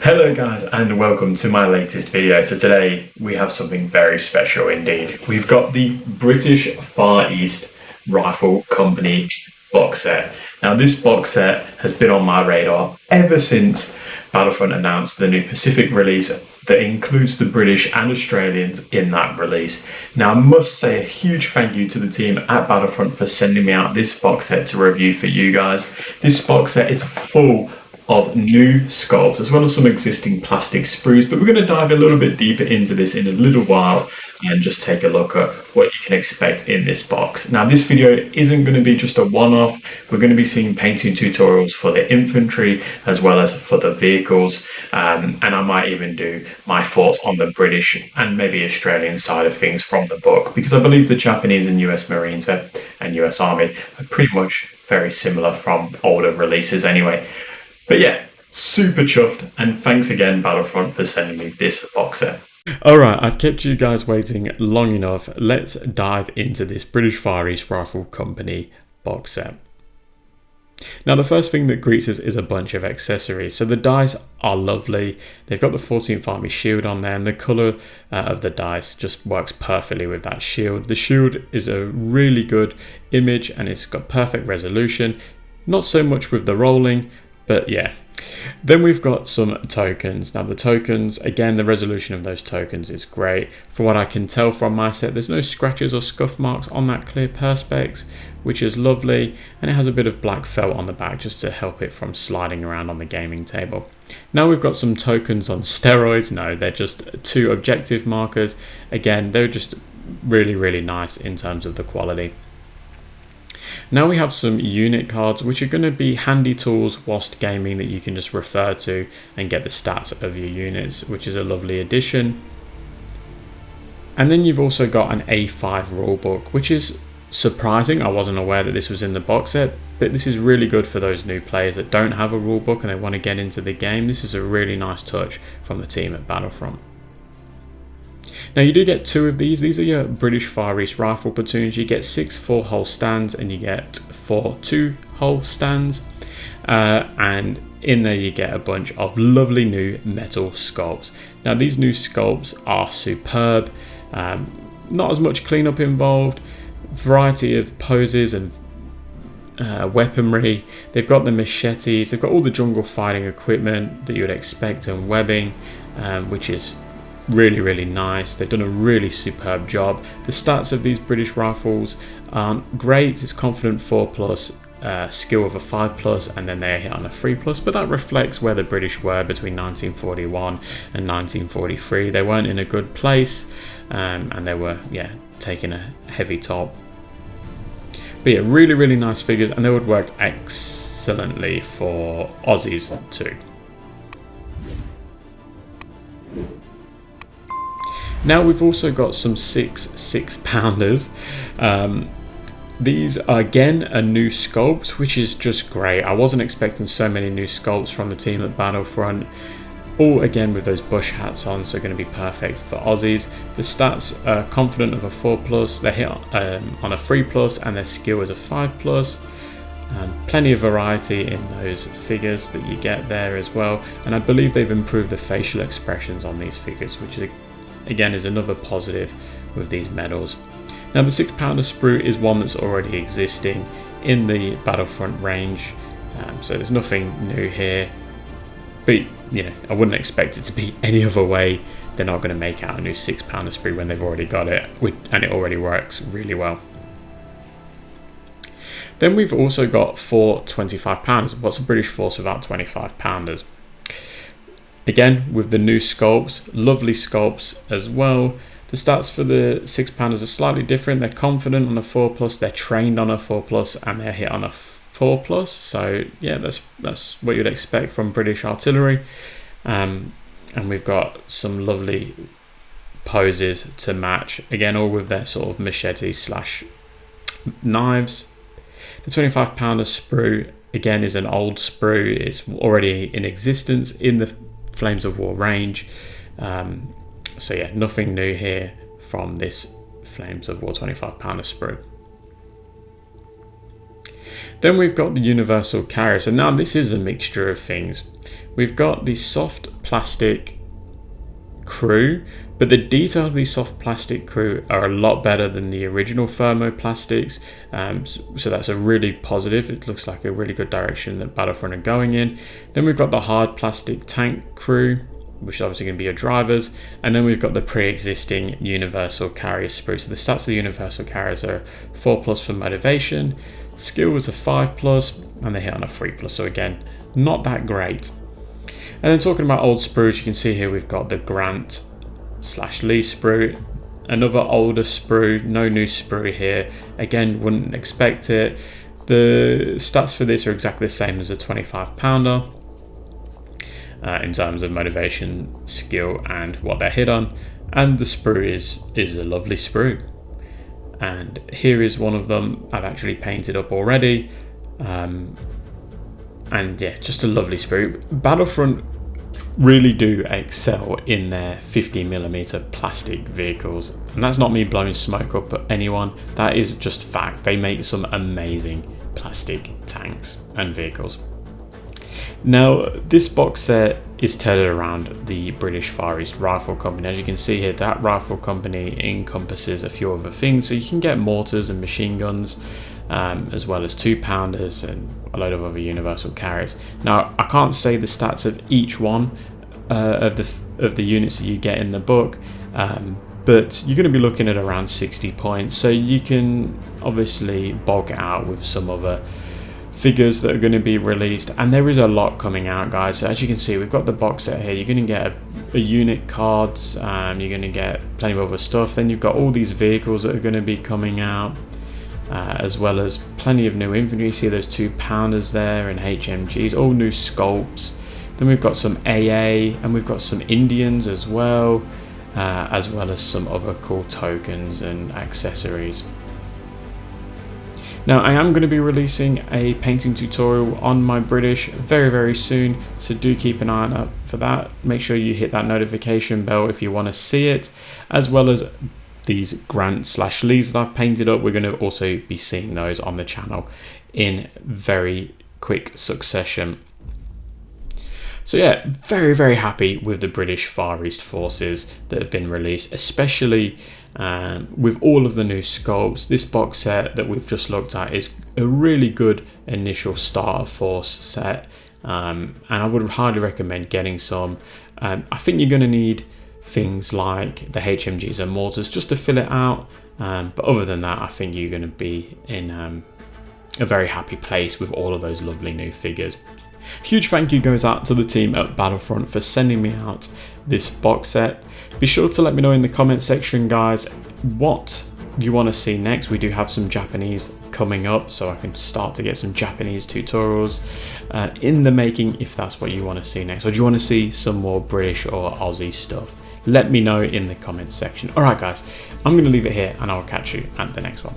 Hello guys and welcome to my latest video. So today we have something very special indeed. We've got the British Far East Rifle Company box set. Now this box set has been on my radar ever since Battlefront announced the new Pacific release that includes the British and Australians in that release. Now I must say a huge thank you to the team at Battlefront for sending me out this box set to review for you guys. This box set is full of new sculpts as well as some existing plastic sprues, but we're going to dive a little bit deeper into this in a little while and just take a look at what you can expect in this box. Now this video isn't going to be just a one-off. We're going to be seeing painting tutorials for the infantry as well as for the vehicles, and I might even do my thoughts on the British and maybe Australian side of things from the book, because I believe the Japanese and US Marines and US Army are pretty much very similar from older releases anyway. But yeah, super chuffed, and thanks again Battlefront for sending me this box set. Alright, I've kept you guys waiting long enough. Let's dive into this British Far East Rifle Company box set. Now the first thing that greets us is a bunch of accessories. So the dice are lovely. They've got the 14th Army shield on there, and the colour of the dice just works perfectly with that shield. The shield is a really good image and it's got perfect resolution. Not so much with the rolling, but yeah. Then we've got some tokens. Now the tokens, again, the resolution of those tokens is great. From what I can tell from my set, there's no scratches or scuff marks on that clear perspex, which is lovely. And it has a bit of black felt on the back just to help it from sliding around on the gaming table. Now we've got some tokens on steroids. No, they're just two objective markers. Again, they're just really nice in terms of the quality. Now we have some unit cards, which are going to be handy tools whilst gaming that you can just refer to and get the stats of your units, which is a lovely addition. And then you've also got an A5 rulebook, which is surprising. I wasn't aware that this was in the box set, but this is really good for those new players that don't have a rulebook and they want to get into the game. This is a really nice touch from the team at Battlefront. Now you do get two of these. These are your British Far East rifle platoons. You get 6 4-hole stands and you get 4 2-hole stands. And in there you get a bunch of lovely new metal sculpts. Now these new sculpts are superb. Not as much cleanup involved. Variety of poses and weaponry. They've got the machetes. They've got all the jungle fighting equipment that you would expect, and webbing, which is really nice. They've done a really superb job. The stats of these British rifles aren't great. It's confident 4+, skill of a 5+, and then they hit on a 3+, but that reflects where the British were between 1941 and 1943. They weren't in a good place, and they were taking a heavy toll. But yeah, really nice figures, and they would work excellently for Aussies too. Now we've also got some 6-pounders. These are again a new sculpt, which is just great. I wasn't expecting so many new sculpts from the team at Battlefront. All again with those bush hats on, so going to be perfect for Aussies. The stats are confident of a 4+, they hit on a 3+, and their skill is a 5+. Plenty of variety in those figures that you get there as well, and I believe they've improved the facial expressions on these figures, which is, again, is another positive with these medals. Now the 6-pounder sprue is one that's already existing in the Battlefront range, so there's nothing new here. But I wouldn't expect it to be any other way. They're not going to make out a new 6-pounder sprue when they've already got it, and it already works really well. Then we've also got 4 25-pounders. What's a British force without 25-pounders? Again, with the new sculpts, lovely sculpts as well. The stats for the 6-pounders are slightly different. They're confident on a 4+, they're trained on a 4+, and they're hit on a 4+. So yeah, that's what you'd expect from British artillery. And we've got some lovely poses to match. Again, all with their sort of machete/knives. The 25-pounder sprue, again, is an old sprue. It's already in existence in the Flames of War range. So yeah, nothing new here from this Flames of War 25-pounder sprue. Then we've got the universal carrier. So now this is a mixture of things. We've got the soft plastic crew, but the detail of these soft plastic crew are a lot better than the original thermoplastics. So that's a really positive. It looks like a really good direction that Battlefront are going in. Then we've got the hard plastic tank crew, which is obviously going to be your drivers. And then we've got the pre-existing universal carrier sprue. So the stats of the universal carriers are 4+ for motivation, skills are 5+, and they hit on a 3+. So again, not that great. And then talking about old sprues, you can see here we've got the Grant/Lee sprue, another older sprue, no new sprue here. Again, wouldn't expect it. The stats for this are exactly the same as a 25 pounder in terms of motivation, skill, and what they're hit on. And the sprue is a lovely sprue. And here is one of them I've actually painted up already. And yeah, just a lovely sprue. Battlefront really do excel in their 50mm plastic vehicles, and that's not me blowing smoke up at anyone, that is just fact. They make some amazing plastic tanks and vehicles. Now this box set is tailored around the British Far East Rifle Company. As you can see here, that rifle company encompasses a few other things, so you can get mortars and machine guns, as well as 2-pounders and a load of other universal carriers. Now I can't say the stats of each one of the units that you get in the book, but you're going to be looking at around 60 points, so you can obviously bulk it out with some other figures that are going to be released. And there is a lot coming out, guys. So as you can see, we've got the box set here. You're going to get a unit cards, you're going to get plenty of other stuff. Then you've got all these vehicles that are going to be coming out, as well as plenty of new infantry. You see those 2-pounders there and HMGs, all new sculpts. Then we've got some AA, and we've got some Indians as well as some other cool tokens and accessories. Now I am going to be releasing a painting tutorial on my British very, very soon, so do keep an eye out for that. Make sure you hit that notification bell if you want to see it, as well as these Grant/Lees that I've painted up. We're going to also be seeing those on the channel in very quick succession. So yeah, very, very happy with the British Far East forces that have been released, especially with all of the new sculpts. This box set that we've just looked at is a really good initial starter force set, and I would highly recommend getting some. I think you're going to need things like the HMGs and mortars just to fill it out, but other than that, I think you're going to be in a very happy place with all of those lovely new figures. Huge thank you goes out to the team at Battlefront for sending me out this box set. Be sure to let me know in the comment section, guys, what you want to see next. We do have some Japanese coming up, so I can start to get some Japanese tutorials in the making if that's what you want to see next. Or do you want to see some more British or Aussie stuff? Let me know in the comment section. Alright guys, I'm going to leave it here and I'll catch you at the next one.